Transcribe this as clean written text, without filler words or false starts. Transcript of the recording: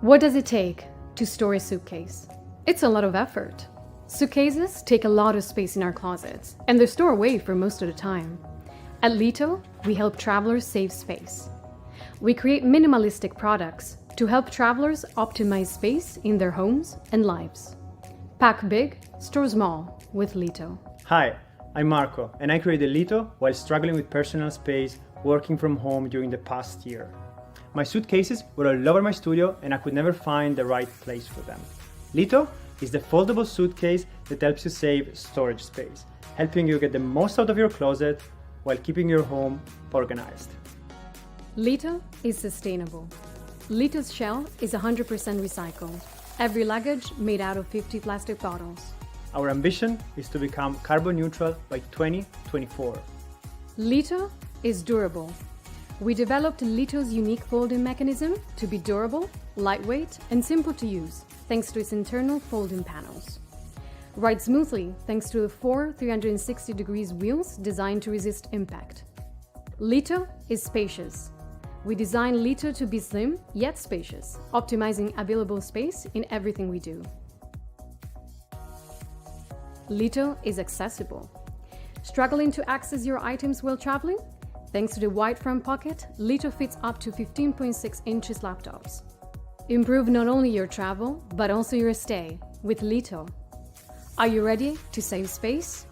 What does it take to store a suitcase? It's a lot of effort. Suitcases take a lot of space in our closets, and they're stored away for most of the time. At Lito, we help travelers save space. We create minimalistic products to help travelers optimize space in their homes and lives. Pack big, store small with Lito. Hi, I'm Marco, and I created Lito while struggling with personal space working from home during the past year. My suitcases were all over my studio and I could never find the right place for them. Lito is the foldable suitcase that helps you save storage space, helping you get the most out of your closet while keeping your home organized. Lito is sustainable. Lito's shell is 100% recycled. Every luggage made out of 50 plastic bottles. Our ambition is to become carbon neutral by 2024. Lito is durable. We developed Lito's unique folding mechanism to be durable, lightweight, and simple to use, thanks to its internal folding panels. Ride smoothly thanks to the 4 360 degrees wheels designed to resist impact. Lito is spacious. We designed Lito to be slim yet spacious, optimizing available space in everything we do. Lito is accessible. Struggling to access your items while traveling? Thanks to the wide front pocket, Lito fits up to 15.6 inches laptops. Improve not only your travel, but also your stay with Lito. Are you ready to save space?